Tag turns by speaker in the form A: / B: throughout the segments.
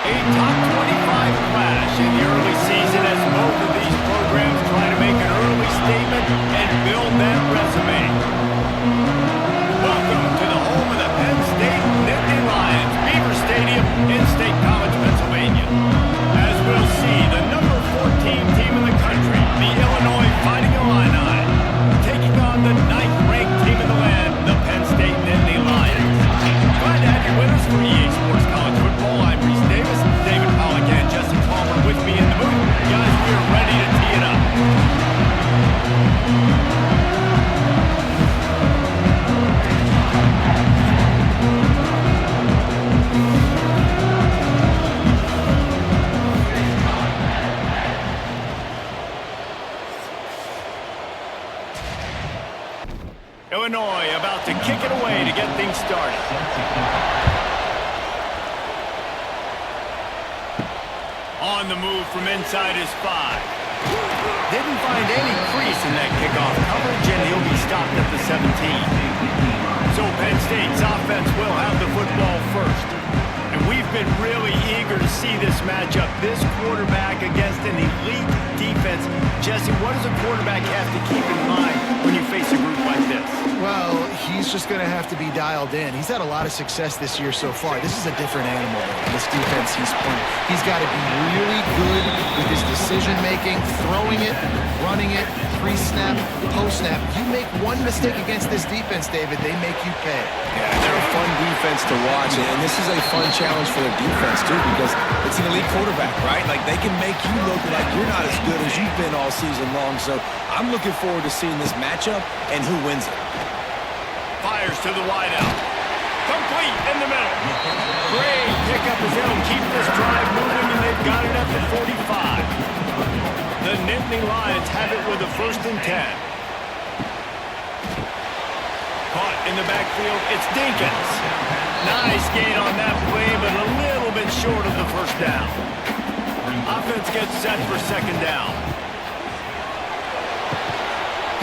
A: A top 25 clash in the early season as both of these programs try to make an early statement and build that resume. Welcome to the home of the Penn State Nittany Lions, Beaver Stadium in State College, Pennsylvania. As we'll see, the number 14 team in the country, the Illinois Fighting Illini, taking on the 9th-ranked team in the land, the Penn State Nittany Lions. Glad to have you with us for EA Sports College Football. I'm Reese Davis, David Pollock, and Jesse Palmer with me in the booth. Guys, we're ready to tee it up. Illinois about to kick it away to get things started. On the move from inside his 5. Didn't find any crease in that kickoff coverage, and he'll be stopped at the 17. So Penn State's offense will have the football first. And we've been really eager to see this matchup, this quarterback against an elite defense. Jesse, what does a quarterback have to keep in mind when you face a group like this?
B: Well, he's just going to have to be dialed in. He's had a lot of success this year so far. This is a different animal, this defense he's playing. He's got to be really good with his decision-making, throwing it, running it, pre-snap, post-snap. You make one mistake against this defense, David, they make you pay.
C: Yeah, they're a fun defense to watch, and this is a fun challenge for the defense, too, because it's an elite quarterback, right? Like, they can make you look like you're not as good as you've been all season long, so I'm looking forward to seeing this matchup and who wins it.
A: Fires to the wideout. Complete in the middle. Great pickup as they'll keep this drive moving, and they've got it at the 45. The Nittany Lions have it with a 1st and 10. Caught in the backfield, it's Dinkins. Nice gain on that play, but a little bit short of the 1st down. Offense gets set for 2nd down.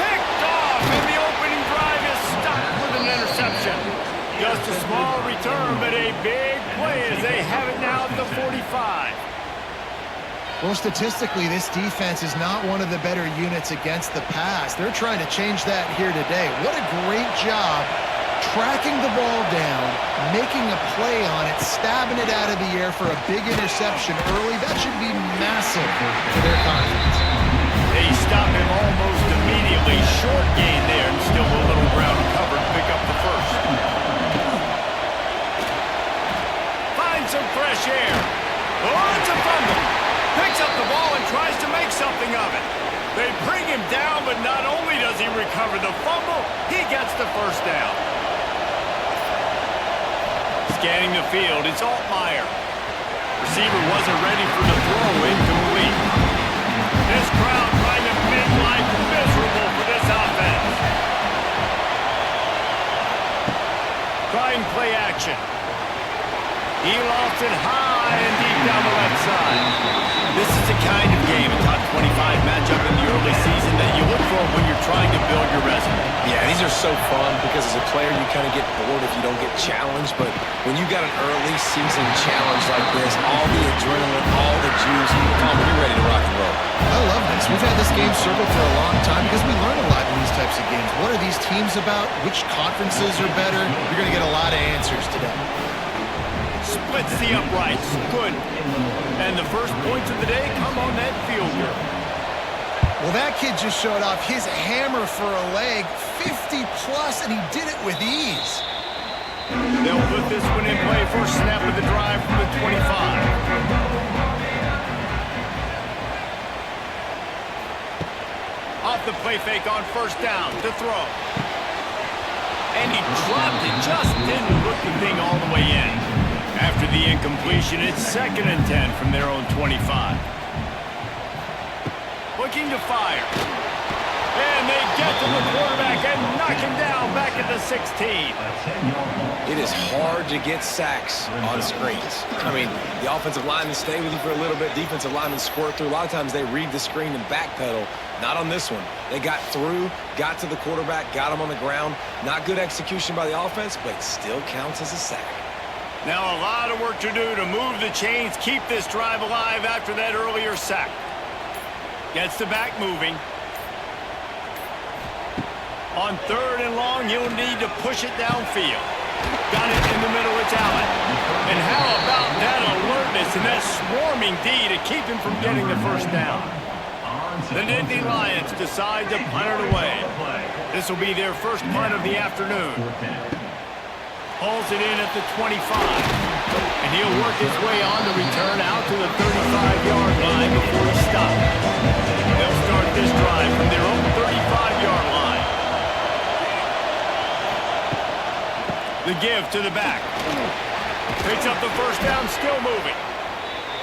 A: Picked off, and the opening drive is stopped with an interception. Just a small return, but a big play as they have it now at the 45.
B: Well, statistically, this defense is not one of the better units against the pass. They're trying to change that here today. What a great job tracking the ball down, making a play on it, stabbing it out of the air for a big interception early. That should be massive for their confidence.
A: They stop him almost immediately. Short gain there, and still a little ground covered to pick up the 1st. Find some fresh air. Oh, it's a fumble. Picks up the ball and tries to make something of it. They bring him down, but not only does he recover the fumble, he gets the 1st down. Scanning the field, it's Altmaier. Receiver wasn't ready for the throw, incomplete. This crowd trying to make life miserable for this offense. Trying play action. He lost it high and deep down the left side. This is the kind of game, a top 25 matchup in the early season that you look for when you're trying to build your resume.
C: Yeah, these are so fun because as a player you kind of get bored if you don't get challenged, but when you got an early season challenge like this, all the adrenaline, all the juice, you're ready to rock and roll.
B: I love this. We've had this game circled for a long time because we learn a lot in these types of games. What are these teams about? Which conferences are better? You're going to get a lot of answers today.
A: Splits the uprights. Good. And the first points of the day come on that field goal.
B: Well, that kid just showed off his hammer for a leg, 50-plus, and he did it with ease.
A: They'll put this one in play for a snap of the drive from the 25. Off the play fake on 1st down to throw. And he dropped it, just didn't hook the thing all the way in. After the incompletion, it's 2nd and 10 from their own 25. Looking to fire. And they get to the quarterback and knock him down back at the 16.
C: It is hard to get sacks on screens. I mean, the offensive linemen stay with you for a little bit. Defensive linemen squirt through. A lot of times they read the screen and backpedal. Not on this one. They got through, got to the quarterback, got him on the ground. Not good execution by the offense, but it still counts as a sack.
A: Now a lot of work to do to move the chains, keep this drive alive after that earlier sack. Gets the back moving. On 3rd and long, he'll need to push it downfield. Got it in the middle, it's Allen. And how about that alertness and that swarming D to keep him from getting the first down? The Nittany Lions decide to punt it away. This will be their first punt of the afternoon. Hauls it in at the 25. And he'll work his way on the return out to the 35-yard line before he stops. They'll start this drive from their own 35-yard line. The give to the back. Picks up the first down, still moving.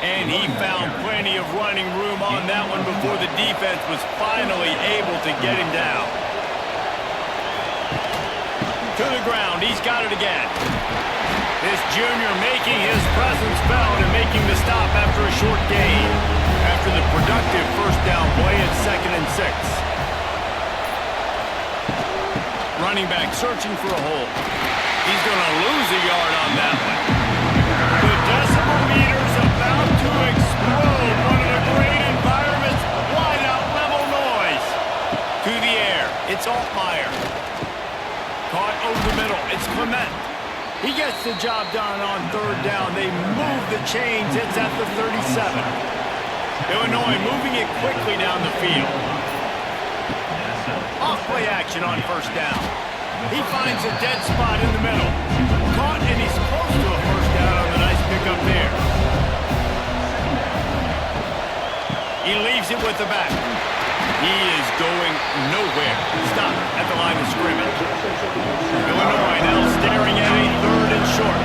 A: And he found plenty of running room on that one before the defense was finally able to get him down. To the ground, he's got it again. This junior making his presence felt and making the stop after a short gain. After the productive first down play at 2nd and 6. Running back searching for a hole. He's going to lose a yard on that one. The decimal meter's about to explode. One of the great environments. Wide out level noise. To the air. It's Altmaier. Caught over the middle. It's Clement. He gets the job done on 3rd down. They move the chains. It's at the 37. Illinois moving it quickly down the field. Off play action on 1st down. He finds a dead spot in the middle. Caught, and he's close to a first down on the nice pickup there. He leaves it with the back. He is going nowhere. Stop at the line of scrimmage. Illinois now staring at a 3rd and short.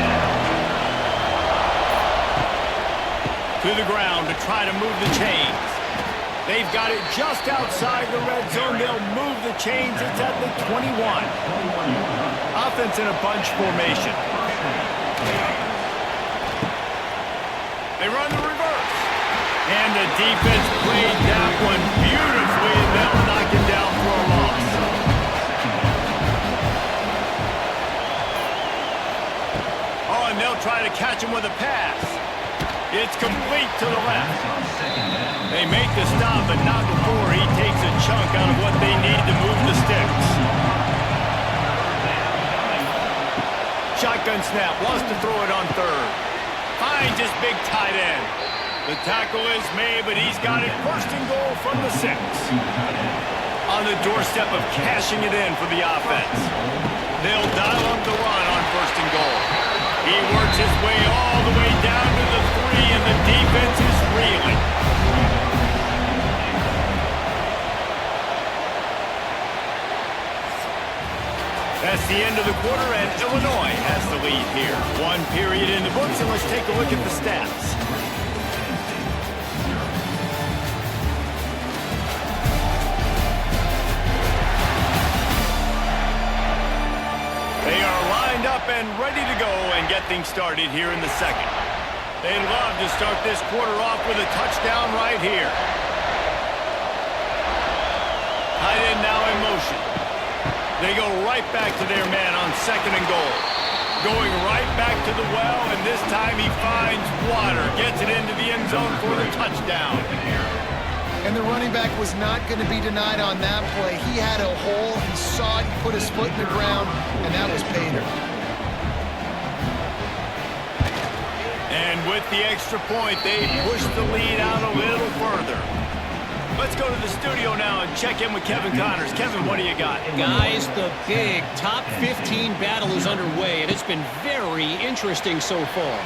A: To the ground to try to move the chains. They've got it just outside the red zone. They'll move the chains. It's at the 21. Offense in a bunch formation. They run the reverse. And the defense played that one beautifully, and they'll knock him down for a loss. Oh, and they'll try to catch him with a pass. It's complete to the left. They make the stop, but not before he takes a chunk out of what they need to move the sticks. Shotgun snap, wants to throw it on 3rd. Finds his big tight end. The tackle is made, but he's got it 1st and goal from the 6. On the doorstep of cashing it in for the offense. They'll dial up the run on 1st and goal. He works his way all the way down to the 3, and the defense is reeling. That's the end of the quarter, and Illinois has the lead here. 1 period in the books, and let's take a look at the stats. They are lined up and ready to go and get things started here in the 2nd. They'd love to start this quarter off with a touchdown right here. Tight end now in motion. They go right back to their man on 2nd and goal. Going right back to the well, and this time he finds water. Gets it into the end zone for the touchdown.
B: And the running back was not going to be denied on that play. He had a hole, he saw it, he put his foot in the ground, and that was pay dirt.
A: And with the extra point, they push the lead out a little further. Let's go to the studio now and check in with Kevin Connors. Kevin, what do you got?
D: Guys, the big top 15 battle is underway, and it's been very interesting so far.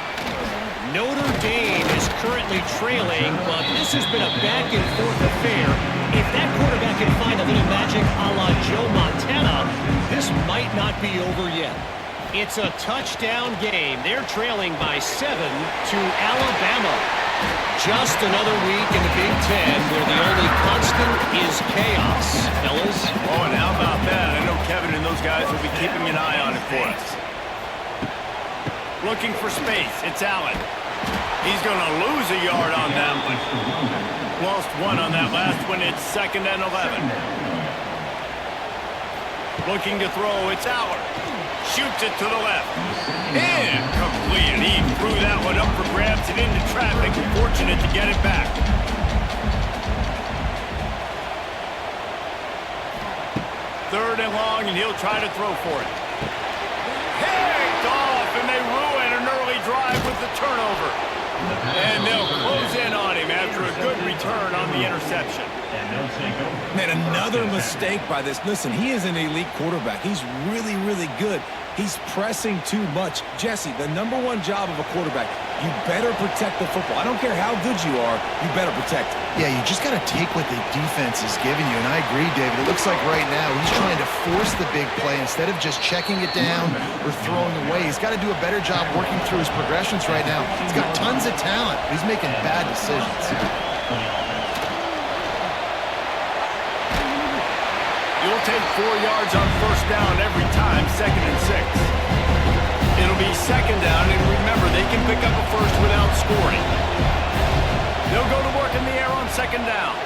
D: Notre Dame is currently trailing, but this has been a back-and-forth affair. If that quarterback can find a little magic a la Joe Montana, this might not be over yet. It's a touchdown game. They're trailing by 7 to Alabama. Just another week in the Big Ten where the only constant is chaos, fellas.
A: Oh, and how about that? I know Kevin and those guys will be keeping an eye on it for us. Looking for space. It's Allen. He's going to lose a yard on that one. Lost 1 on that last one. It's 2nd and 11. Looking to throw. It's Aller. Shoots it to the left. Incomplete. And he threw that one up for grabs and into traffic. Fortunate to get it back. Third and long, and he'll try to throw for it. Picked off, and they ruin an early drive with the turnover. And they'll close in on him after a good return on the interception.
C: Man, another mistake by this. Listen, he is an elite quarterback. He's really, really good. He's pressing too much. Jesse, the #1 job of a quarterback, you better protect the football. I don't care how good you are, you better protect it.
B: Yeah, you just got to take what the defense is giving you, and I agree, David. It looks like right now he's trying to force the big play instead of just checking it down or throwing away. He's got to do a better job working through his progressions right now. He's got tons of talent, but he's making bad decisions.
A: You'll take 4 yards on first down every time, 2nd and 6. It'll be 2nd down, and remember, they can pick up a first without scoring. They'll go to work in the air on 2nd down.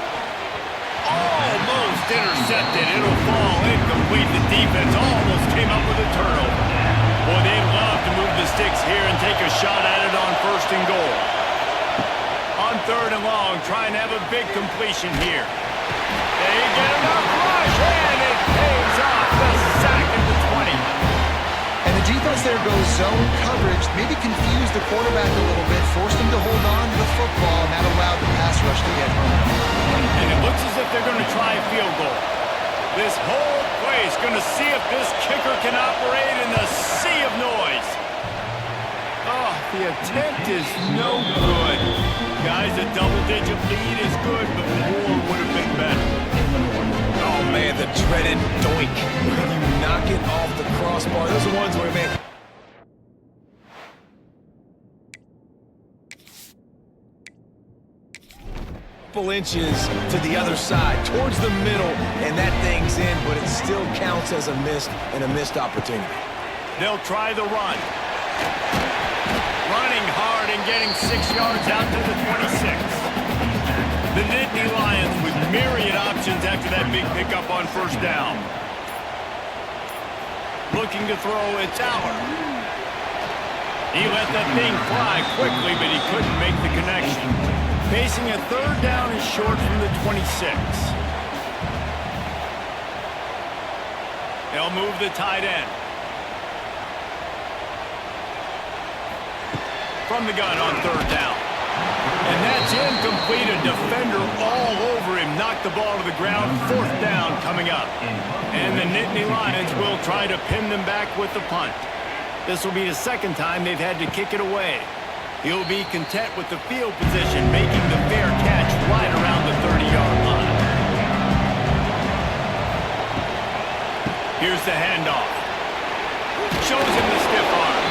A: Almost intercepted. It'll fall incomplete. The defense almost came up with a turnover. Boy, they'd love to move the sticks here and take a shot at it on 1st and goal. On 3rd and long, try and have a big completion here. They get enough rush, and it pays off. The sack at the 20.
B: And the defense there goes zone coverage, maybe confused the quarterback a little bit, forced him to hold on to the football, and that allowed the pass rush to get home.
A: And it looks as if they're going to try a field goal. This whole place going to see if this kicker can operate in the sea of noise. Oh, the attempt is no good. Guys, a double-digit lead is good, but more would have been better.
C: Oh, man, the dreaded doink. When you knock it off the crossbar. Those are ones where, man... couple inches to the other side, towards the middle, and that thing's in, but it still counts as a missed opportunity.
A: They'll try the run. Running hard and getting 6 yards out to the 26. The Nittany Lions with myriad options after that big pickup on 1st down. Looking to throw, it's Aller. He let that thing fly quickly, but he couldn't make the connection. Facing a 3rd down and short from the 26. They'll move the tight end. From the gun on 3rd down. And that's incomplete. A defender all over him. Knocked the ball to the ground. 4th down coming up. And the Nittany Lions will try to pin them back with the punt. This will be the 2nd time they've had to kick it away. He'll be content with the field position, making the fair catch right around the 30-yard line. Here's the handoff. Shows him the stiff arm.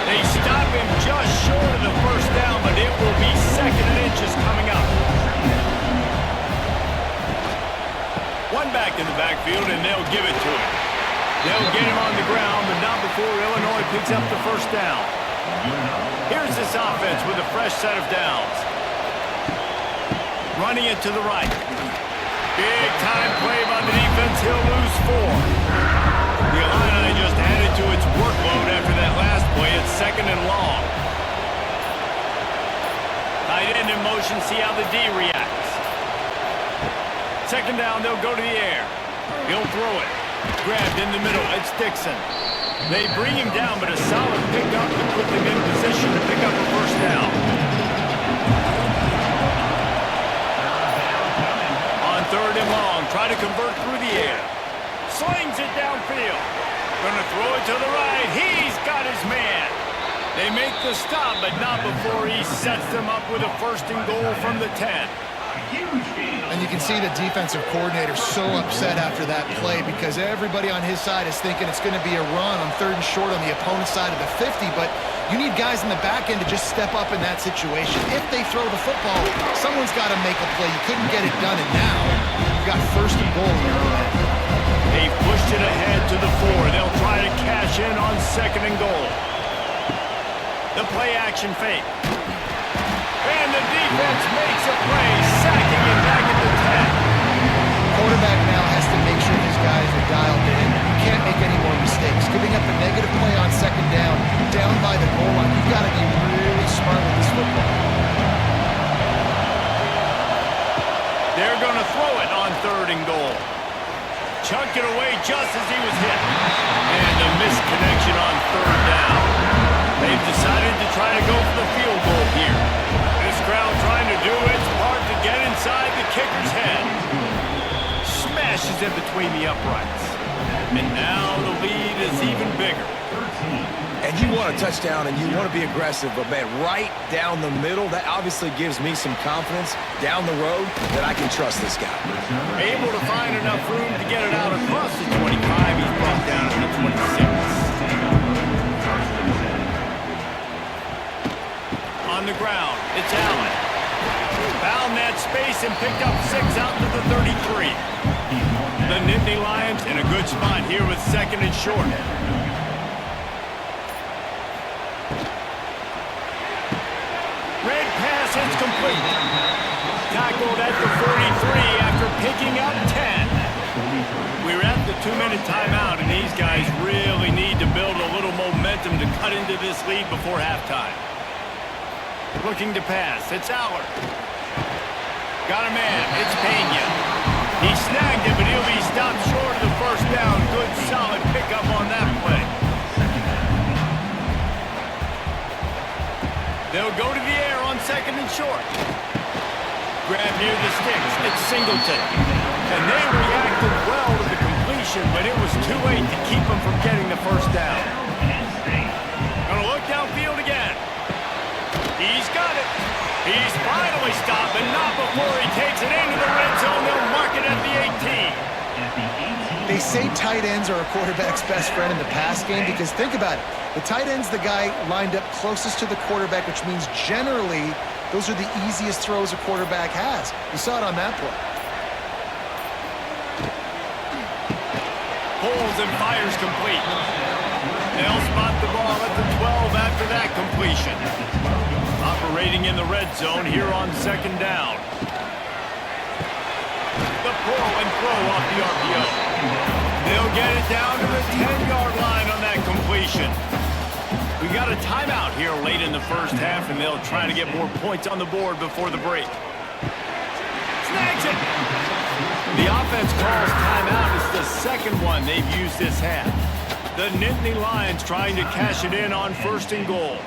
A: They stop him just short of the 1st down, but it will be 2nd and inches coming up. One back in the backfield, and they'll give it to him. They'll get him on the ground, but not before Illinois picks up the 1st down. Here's this offense with a fresh set of downs. Running it to the right. Big time play by the defense. He'll lose 4. The Illini just added to its workload after that last play. It's 2nd and long. Tight end in motion. See how the D reacts. 2nd down. They'll go to the air. He'll throw it. Grabbed in the middle. It's Dixon. They bring him down, but a solid pickup to put them in position to pick up a 1st down. On 3rd and long, try to convert through the air. Slings it downfield. Gonna throw it to the right. He's got his man. They make the stop, but not before he sets them up with a 1st and goal from the 10.
B: And you can see the defensive coordinator so upset after that play because everybody on his side is thinking it's going to be a run on 3rd and short on the opponent's side of the 50, but you need guys in the back end to just step up in that situation. If they throw the football, someone's got to make a play. You couldn't get it done, and now you've got 1st and goal in your own end.
A: They pushed it ahead to the 4. They'll try to cash in on 2nd and goal. The play action fake. And the defense makes a play, sacking him back at the 10.
B: Quarterback now has to make sure his guys are dialed in. You can't make any more mistakes. Give setting up a negative play on second down by the goal line. You've got to be really smart with this football.
A: They're going to throw it on 3rd and goal. Chunked it away just as he was hit. And a missed connection on 3rd down. They've decided to try to go for the field goal here. This crowd trying to do its part to get inside the kicker's head. Smashes in between the uprights. And now the lead is even bigger.
C: And you want a touchdown and you want to be aggressive, but man, right down the middle, that obviously gives me some confidence down the road that I can trust this guy.
A: Able to find enough room to get it out across the 25. He's brought down to the 26. On the ground, it's Allen. Found that space and picked up 6 out to the 33. The Nittany Lions in a good spot here with 2nd and short. Red pass is complete. Tackled at the 43 after picking up 10. We're at the 2-minute timeout, and these guys really need to build a little momentum to cut into this lead before halftime. Looking to pass. It's Aller. Got a man. It's Pena. He snagged it, but he'll be stopped short of the 1st down. Good, solid pickup on that play. They'll go to the air on 2nd and short. Grab near the sticks. It's Singleton. And they reacted well to the completion, but it was too late to keep them from getting the 1st down. Gonna look downfield again. He's got it. He's finally stopped, but not before he takes it into the red zone. They'll mark it at the 18.
B: They say tight ends are a quarterback's best friend in the pass game because think about it. The tight end's the guy lined up closest to the quarterback, which means generally those are the easiest throws a quarterback has. You saw it on that play.
A: Pulls and fires complete. They'll spot the ball at the 12 after that completion. Operating in the red zone here on 2nd down. The pull and throw off the RPO. They'll get it down to the 10-yard line on that completion. We got a timeout here late in the 1st half, and they'll try to get more points on the board before the break. Snags it! The offense calls timeout. It's the 2nd one they've used this half. The Nittany Lions trying to cash it in on 1st and goal.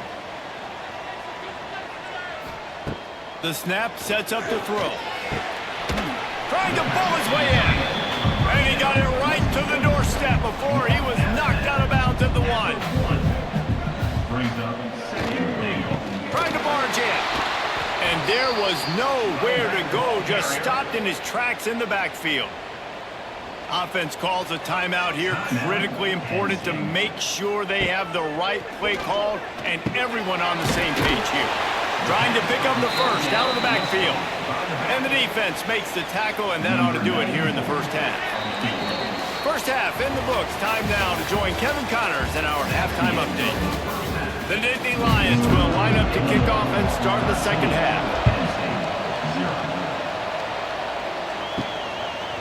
A: The snap sets up the throw. Trying to pull his way in. And he got it right to the doorstep before he was knocked out of bounds at the 1. Trying to barge in. And there was nowhere to go. Just stopped in his tracks in the backfield. Offense calls a timeout here. Critically important to make sure they have the right play called and everyone on the same page here. Trying to pick up the 1st out of the backfield. And the defense makes the tackle, and that ought to do it here in the 1st half. 1st half in the books. Time now to join Kevin Connors in our halftime update. The Nittany Lions will line up to kick off and start the 2nd half.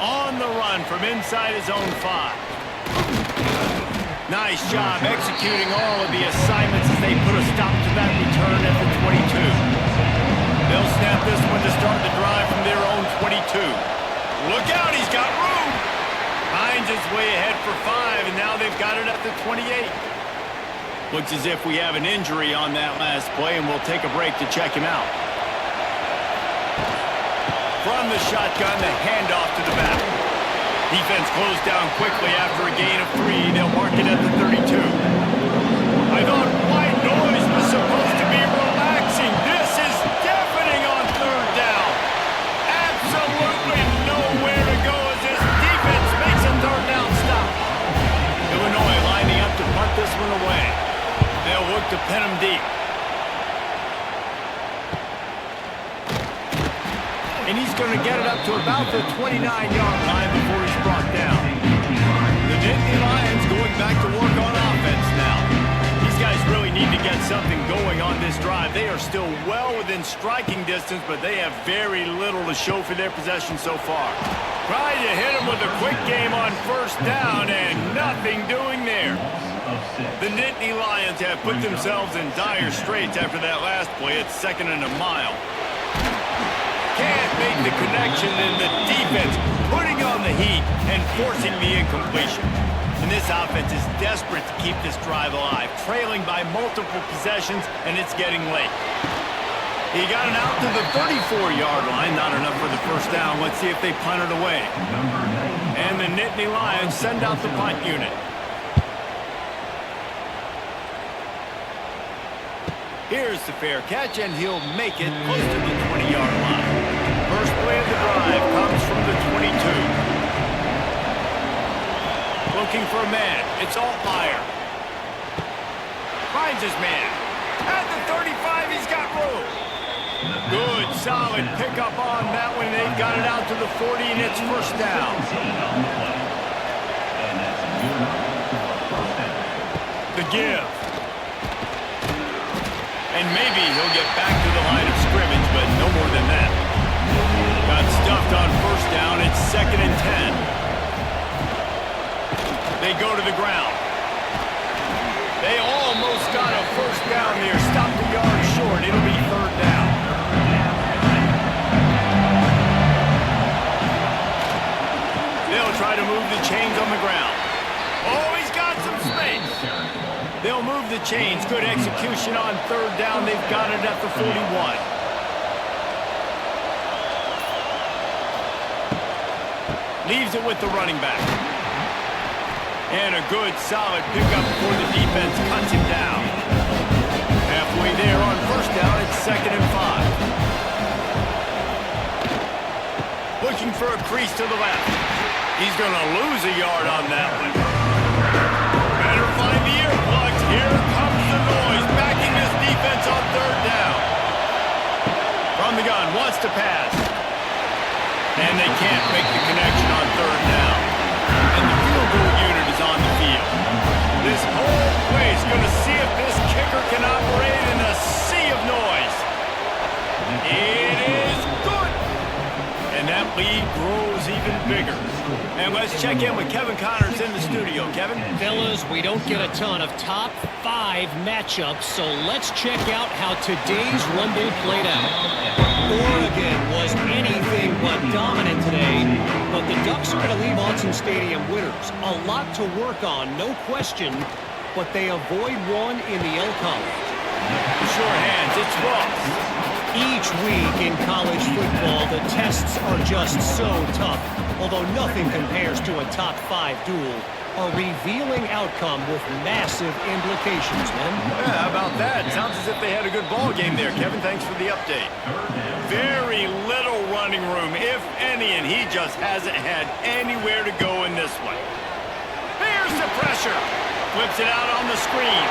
A: On the run from inside his own 5. Nice job executing all of the assignments as they put a stop to that return at the 22. They'll snap this one to start the drive from their own 22. Look out, he's got room. Finds his way ahead for 5, and now they've got it at the 28. Looks as if we have an injury on that last play, and we'll take a break to check him out. From the shotgun, the handoff to the back. Defense closed down quickly after a gain of 3. They'll mark it at the 32. I thought white noise was supposed to be relaxing. This is deafening on 3rd down. Absolutely nowhere to go as this defense makes a 3rd down stop. Illinois lining up to punt this one away. They'll look to pin him deep. And he's going to get it up to about the 29-yard line before he's brought down. The Nittany Lions going back to work on offense now. These guys really need to get something going on this drive. They are still well within striking distance, but they have very little to show for their possession so far. Trying to hit him with a quick game on 1st down, and nothing doing there. The Nittany Lions have put themselves in dire straits after that last play. It's 2nd and a mile. Can't make the connection, and the defense putting on the heat and forcing the incompletion. And this offense is desperate to keep this drive alive, trailing by multiple possessions, and it's getting late. He got it out to the 34-yard line. Not enough for the first down. Let's see if they punt it away. And the Nittany Lions send out the punt unit. Here's the fair catch, and he'll make it close to the 20-yard line. First play of the drive comes from the 22. Looking for a man. It's Altmaier. Finds his man. At the 35, he's got room. Good, solid pickup on that one. They've got it out to the 40, and it's first down. The give. And maybe he'll get back to the line of scrimmage, but no more than that. Got stuffed on first down. It's 2nd and 10. They go to the ground. They almost got a first down there. Stopped a yard short. It'll be 3rd down. They'll try to move the chains on the ground. Oh, he's got some space. They'll move the chains. Good execution on 3rd down. They've got it at the 41. Leaves it with the running back. And a good, solid pickup before the defense cuts him down. Halfway there on first down, it's 2nd and 5. Looking for a crease to the left. He's going to lose a yard on that one. Better find the earplugs. Here comes the noise, backing this defense on 3rd down. From the gun, wants to pass. And they can't make the connection on 3rd down. And the field goal unit is on the field. This whole play is going to see if this kicker can operate in a sea of noise. It is good. And that lead grows even bigger. And let's check in with Kevin Connors in the studio. Kevin?
D: Fellas, we don't get a ton of top 5 matchups, so let's check out how today's Rumble played out. Oregon was anything but dominant today, but the Ducks are going to leave Autzen Stadium winners. A lot to work on, no question, but they avoid one in the L College.
A: Sure hands, it's Ross.
D: Each week in college football, the tests are just so tough. Although nothing compares to a top 5 duel, a revealing outcome with massive implications, man.
A: Yeah, how about that? Sounds as if they had a good ball game there. Kevin, thanks for the update. Very little running room, if any, and he just hasn't had anywhere to go in this one. There's the pressure. Flips it out on the screen.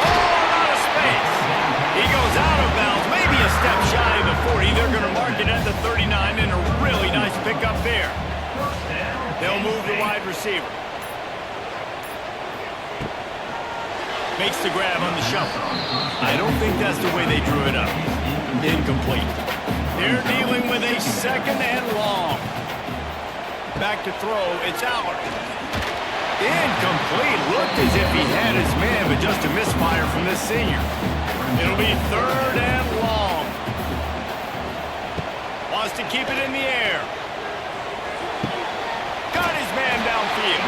A: Oh, out of space. He goes out of bounds, maybe a step shy of the 40. They're going to mark it at the 39, and a really nice pickup there. They'll move the wide receiver. Makes the grab on the shuffle. I don't think that's the way they drew it up. Incomplete. They're dealing with a 2nd and long. Back to throw, it's Aller. Incomplete. Looked as if he had his man, but just a misfire from this senior. It'll be 3rd and long. Wants to keep it in the air. Got his man downfield.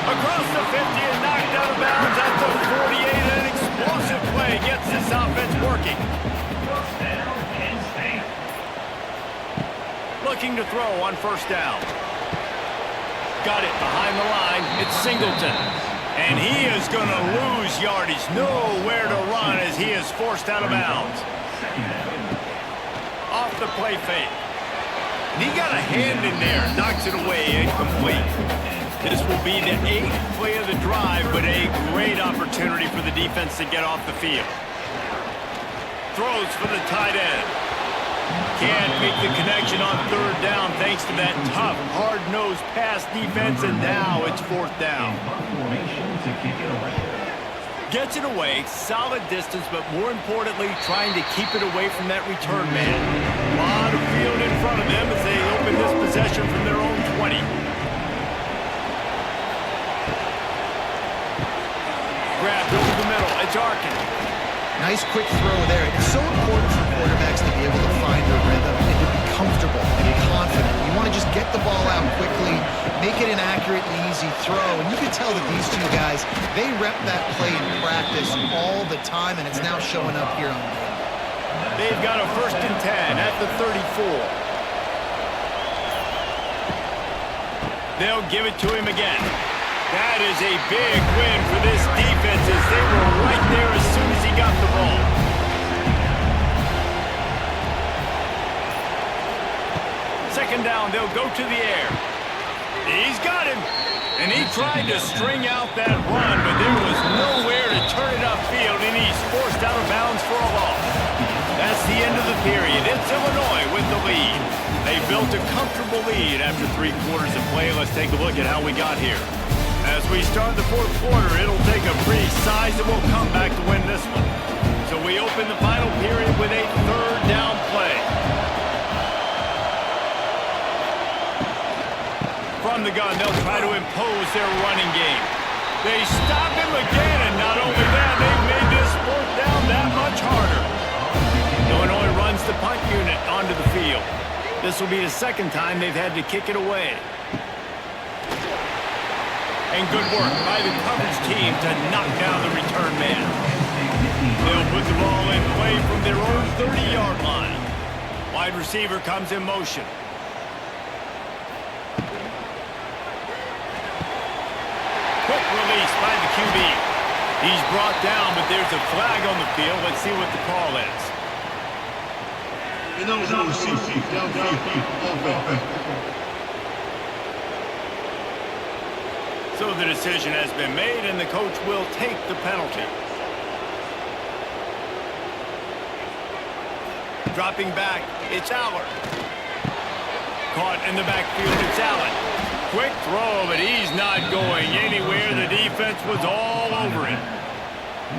A: Across the 50 and knocked out of bounds at the 48. An explosive play gets this offense working. Looking to throw on first down. Got it behind the line. It's Singleton. And he is going to lose yardage. Nowhere to run as he is forced out of bounds. Off the play fake. And he got a hand in there. Knocks it away. Incomplete. This will be the 8th play of the drive, but a great opportunity for the defense to get off the field. Throws for the tight end. Can't make the connection on 3rd down thanks to that tough, hard-nosed pass defense, and now it's 4th down. Gets it away, solid distance, but more importantly, trying to keep it away from that return man. A lot of field in front of them as they open this possession from their own 20.
B: Nice quick throw there. It's so important for quarterbacks to be able to find their rhythm and to be comfortable and be confident. You want to just get the ball out quickly, make it an accurate and easy throw. And you can tell that these two guys, they rep that play in practice all the time, and it's now showing up here on the game.
A: They've got a 1st and 10 at the 34. They'll give it to him again. That is a big win for this defense as they were right there as soon as he got the ball. Second down, they'll go to the air. He's got him. And he tried to string out that run, but there was nowhere to turn it upfield, and he's forced out of bounds for a loss. That's the end of the period. It's Illinois with the lead. They built a comfortable lead after 3 quarters of play. Let's take a look at how we got here. As we start the 4th quarter, it'll take a pretty sizable comeback to win this one. So we open the final period with a 3rd down play. From the gun, they'll try to impose their running game. They stop him again, and not only that, they've made this 4th down that much harder. Illinois runs the punt unit onto the field. This will be the 2nd time they've had to kick it away. And good work by the coverage team to knock down the return man. They'll put the ball in play from their own 30-yard line. Wide receiver comes in motion. Quick release by the QB. He's brought down, but there's a flag on the field. Let's see what the call is. So the decision has been made, and the coach will take the penalty. Dropping back, it's Aller. Caught in the backfield, it's Allen. Quick throw, but he's not going anywhere. The defense was all over it.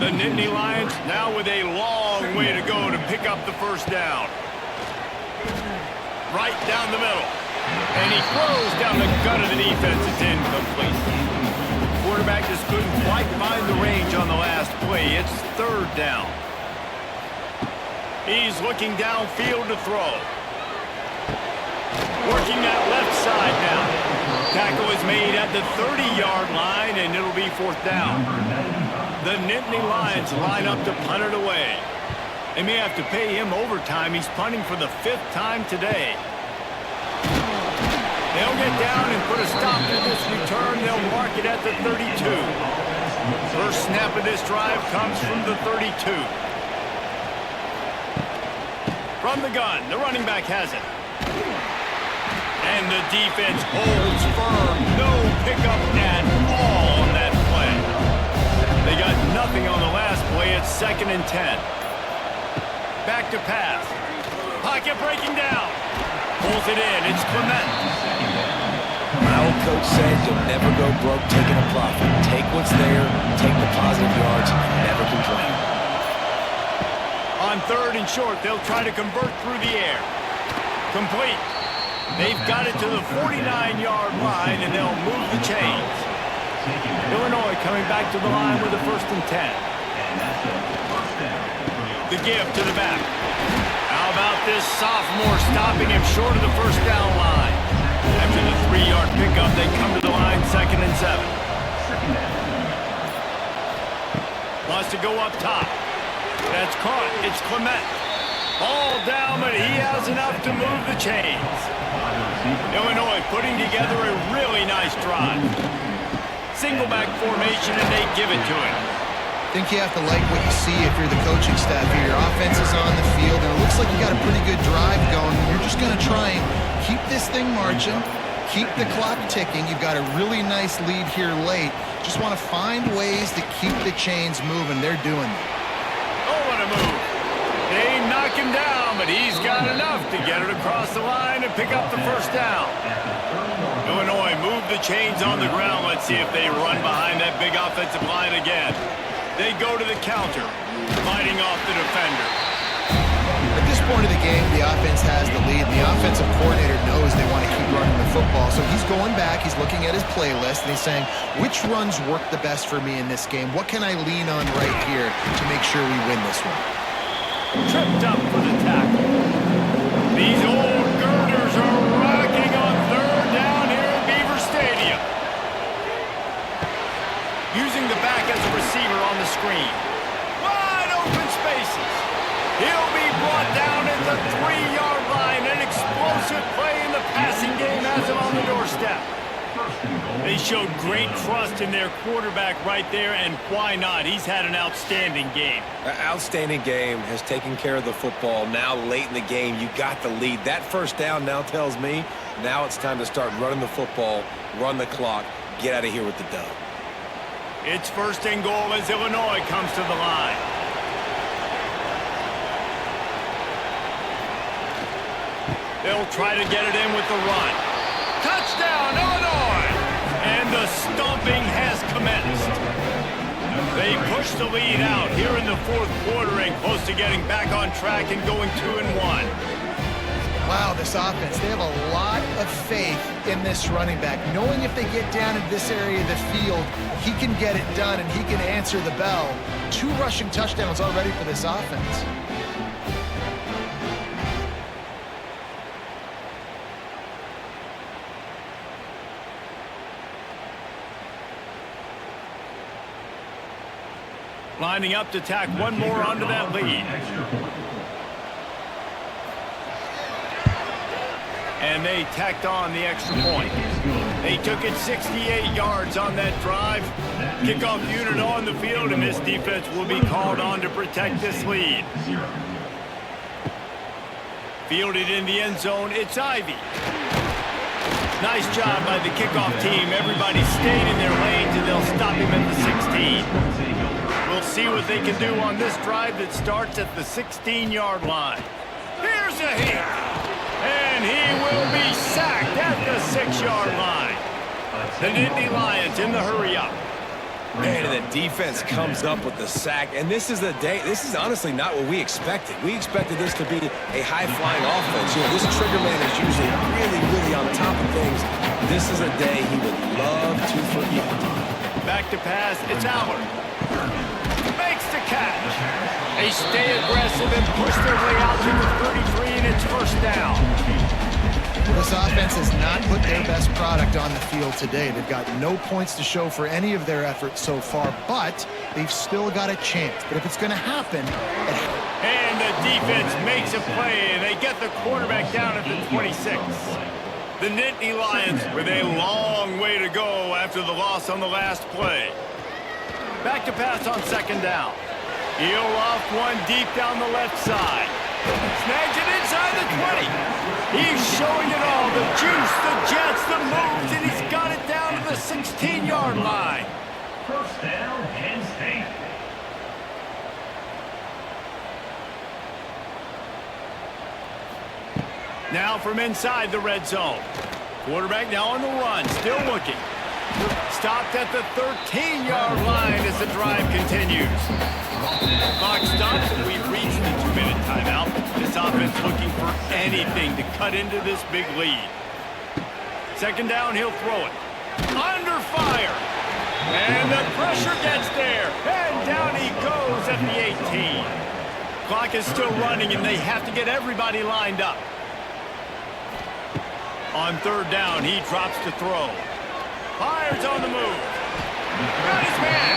A: The Nittany Lions now with a long way to go to pick up the 1st down. Right down the middle. And he throws down the gut of the defense. It's incomplete. Quarterback just couldn't quite find the range on the last play. It's 3rd down. He's looking downfield to throw. Working that left side now. Tackle is made at the 30-yard line, and it'll be 4th down. The Nittany Lions line up to punt it away. They may have to pay him overtime. He's punting for the 5th time today. They'll get down and put a stop to this return. They'll mark it at the 32. First snap of this drive comes from the 32. From the gun, the running back has it. And the defense holds firm. No pickup at all on that play. They got nothing on the last play. It's 2nd and 10. Back to pass. Pocket breaking down. Pulls it in. It's Clement.
C: My old coach said you'll never go broke taking a profit. Take what's there, take the positive yards, and never complain.
A: On 3rd and short, they'll try to convert through the air. Complete. They've got it to the 49-yard line, and they'll move the chains. Illinois coming back to the line with a 1st and 10. The give to the back. How about this sophomore stopping him short of the 1st down line? After the 3-yard pickup, they come to the line 2nd and 7. Wants to go up top. That's caught. It's Clement. Ball down, but he has enough to move the chains. Illinois putting together a really nice drive. Single back formation, and they give it to him.
B: I think you have to like what you see if you're the coaching staff here. Your offense is on the field, and it looks like you got a pretty good drive going. You're just going to try and keep this thing marching, keep the clock ticking. You've got a really nice lead here late. Just want to find ways to keep the chains moving. They're doing it.
A: Oh, what a move. They knock him down, but he's got enough to get it across the line and pick up the 1st down. Illinois move the chains on the ground. Let's see if they run behind that big offensive line again. They go to the counter, fighting off the defender.
B: At this point of the game, the offense has the lead. The offensive coordinator knows they want to keep running the football, so he's going back, he's looking at his playlist, and he's saying, which runs work the best for me in this game? What can I lean on right here to make sure we win this one?
A: Tripped up for the tackle. These old girders are rocking on third down here at Beaver Stadium. Using the back as a receiver on the screen. Wide open spaces. He'll be brought down at the 3-yard line. An explosive play in the passing game has him on the doorstep. They showed great trust in their quarterback right there, and why not? He's had an outstanding game.
C: An outstanding game, has taken care of the football. Now late in the game, you got the lead. That first down now tells me now it's time to start running the football, run the clock, get out of here with the dub.
A: It's first and goal as Illinois comes to the line. They'll try to get it in with the run. Touchdown, Illinois! And the stomping has commenced. They push the lead out here in the fourth quarter and close to getting back on track and going 2-1.
B: Wow, this offense, they have a lot of faith in this running back. Knowing if they get down in this area of the field, he can get it done and he can answer the bell. 2 rushing touchdowns already for this offense.
A: Lining up to tack one more onto that lead. And they tacked on the extra point. They took it 68 yards on that drive. Kickoff unit on the field, and this defense will be called on to protect this lead. Fielded in the end zone, it's Ivy. Nice job by the kickoff team. Everybody stayed in their lanes, and they'll stop him at the 16. We'll see what they can do on this drive that starts at the 16-yard line. Here's a hit. And he will be sacked at the 6-yard line. The Nittany Lions in the hurry-up.
C: Man, and the defense comes up with the sack. And this is the day, this is honestly not what we expected. We expected this to be a high-flying offense. You know, this trigger man is usually really on top of things. This is a day he would love to forget.
A: Back to pass, it's Allard. Makes the catch. They stay aggressive and push their way out to the 33, and it's first down.
B: This offense has not put their best product on the field today. They've got no points to show for any of their efforts so far, but they've still got a chance. But if it's going to happen...
A: And the defense makes a play, and they get the quarterback down at the 26. The Nittany Lions with a long way to go after the loss on the last play. Back to pass on second down. He'll off one deep down the left side. Snags it inside the 20. He's showing it all. The juice, the jets, the moves, and he's got it down to the 16-yard line.
E: First down, Penn State.
A: Now from inside the red zone. Quarterback now on the run, still looking. Stopped at the 13-yard line as the drive continues. Clock stops, and we've reached the 2-minute timeout. This offense looking for anything to cut into this big lead. Second down, he'll throw it. Under fire. And the pressure gets there. And down he goes at the 18. Clock is still running, and they have to get everybody lined up. On third down, he drops to throw. Fires on the move. Got his man.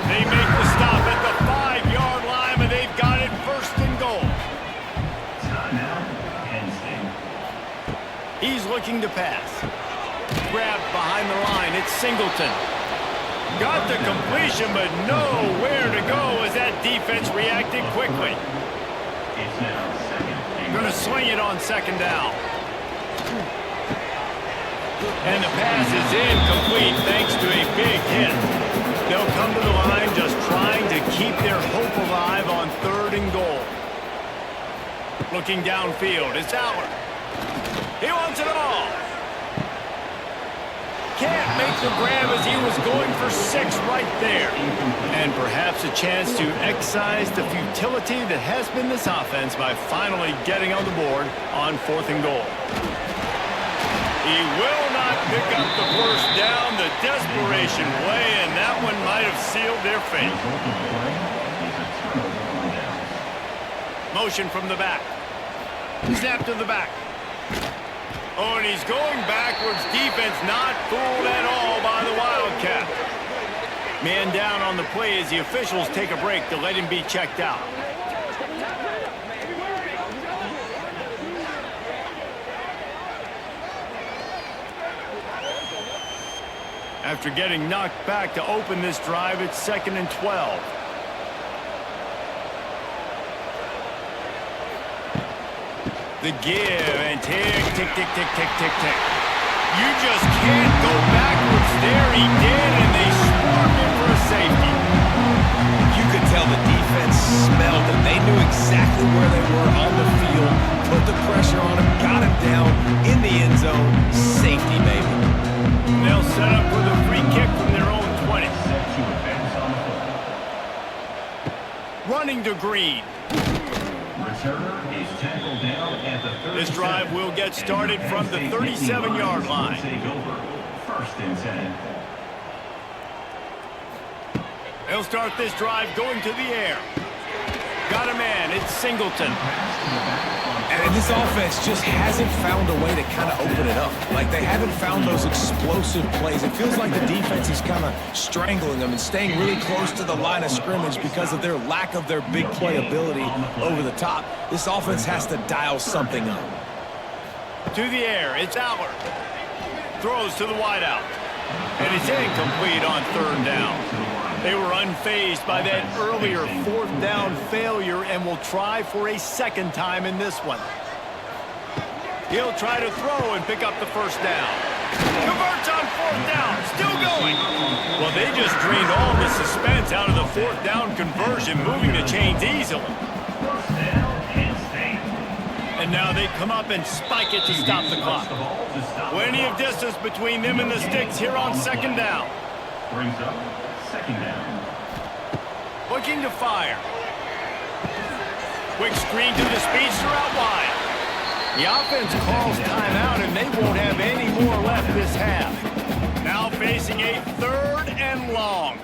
A: They make the stop at the 5-yard line, but they've got it first and goal.
E: Timeout, Penn State.
A: He's looking to pass. Grabbed behind the line. It's Singleton. Got the completion, but nowhere to go as that defense reacted quickly.
E: It's now second.
A: Going to swing it on second down. And the pass is incomplete thanks to a big hit. They'll come to the line just trying to keep their hope alive on third and goal. Looking downfield, it's Allard. He wants it all. Can't make the grab as he was going for 6 right there. And perhaps a chance to excise the futility that has been this offense by finally getting on the board on 4th and goal. He will not pick up the first down. The desperation play, and that one might have sealed their fate. Motion from the back. Snap to the back. Oh, and he's going backwards. Defense not fooled at all by the Wildcat. Man down on the play as the officials take a break to let him be checked out. After getting knocked back to open this drive, it's 2nd and 12. The give and tick, tick, tick, tick, tick, tick, tick. You just can't go backwards there. He did, and they swarmed him for a safety.
C: You could tell the defense smelled it. They knew exactly where they were on the field, put the pressure on him, got him down in the end zone. Safety, baby.
A: They'll set up with a free kick from their own 20. Running to Green.
E: Returner is tackled down at the 37.
A: This drive will get started from the 37-yard line.
E: Take over. 1st and 10.
A: They'll start this drive going to the air. Got a man. It's Singleton.
C: And this offense just hasn't found a way to kind of open it up. Like, they haven't found those explosive plays. It feels like the defense is kind of strangling them and staying really close to the line of scrimmage because of their lack of their big play ability over the top. This offense has to dial something up.
A: To the air. It's Aller. Throws to the wideout. And it's incomplete on 3rd down. They were unfazed by that earlier 4th down failure and will try for a 2nd time in this one. He'll try to throw and pick up the 1st down. Converts on 4th down. Still going. Well, they just drained all the suspense out of the 4th down conversion, moving the chains easily. And now they come up and spike it to stop the clock. Plenty of distance between them and the sticks here on 2nd down.
E: Brings up 2nd down.
A: Looking to fire. Quick screen to the speedster out wide. The offense calls timeout, and they won't have any more left this half. Now facing a 3rd and long.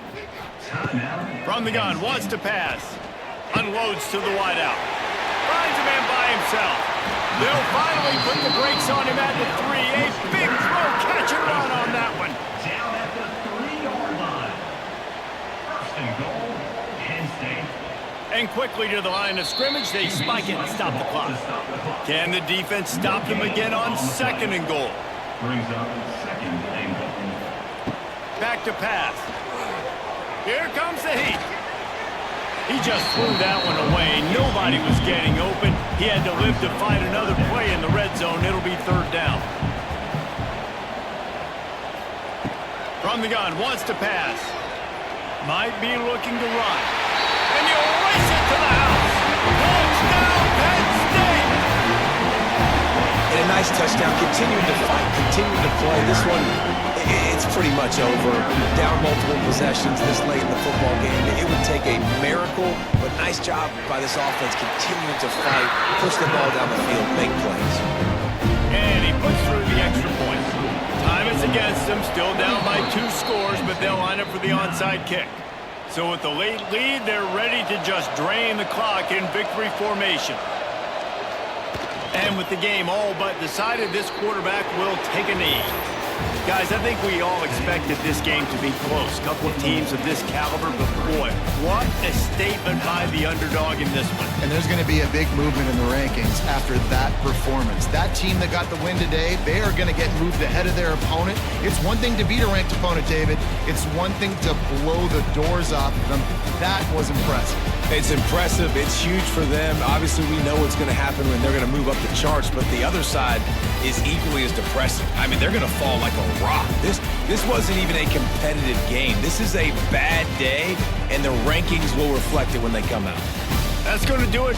A: From the gun, wants to pass. Unloads to the wideout. Finds a man by himself. They'll finally put the brakes on him at the 3. A big throw, catch and run on that one.
E: Down at the 3-yard line. 1st and goal, Penn State.
A: And quickly to the line of scrimmage, they spike it and stop the clock. Can the defense stop them again on 2nd and goal?
E: Brings up 2nd and goal.
A: Back to pass. Here comes the heat. He just threw that one away. Nobody was getting open. He had to live to find another play in the red zone. It'll be 3rd down. From the gun, wants to pass. Might be looking to run. And you'll race it to the house. Touchdown, Penn State!
C: And a nice touchdown. Continuing to fight, continuing to play. This one, it's pretty much over. Down multiple possessions this late in the football game. It would take a miracle, but nice job by this offense continuing to fight, push the ball down the field, make plays.
A: And he puts through the extra point. Time is against them, still down by 2 scores, but they'll line up for the onside kick. So with the late lead, they're ready to just drain the clock in victory formation. And with the game all but decided, this quarterback will take a knee. Guys, I think we all expected this game to be close. A couple of teams of this caliber, but boy, what a statement by the underdog in this one.
B: And there's going to be a big movement in the rankings after that performance. That team that got the win today, they are going to get moved ahead of their opponent. It's one thing to beat a ranked opponent, David. It's one thing to blow the doors off of them. That was impressive.
C: It's impressive. It's huge for them. Obviously, we know what's going to happen when they're going to move up the charts, but the other side is equally as depressing. I mean, they're going to fall like a rock. This wasn't even a competitive game. This is a bad day, and the rankings will reflect it when they come out.
A: That's going to do it.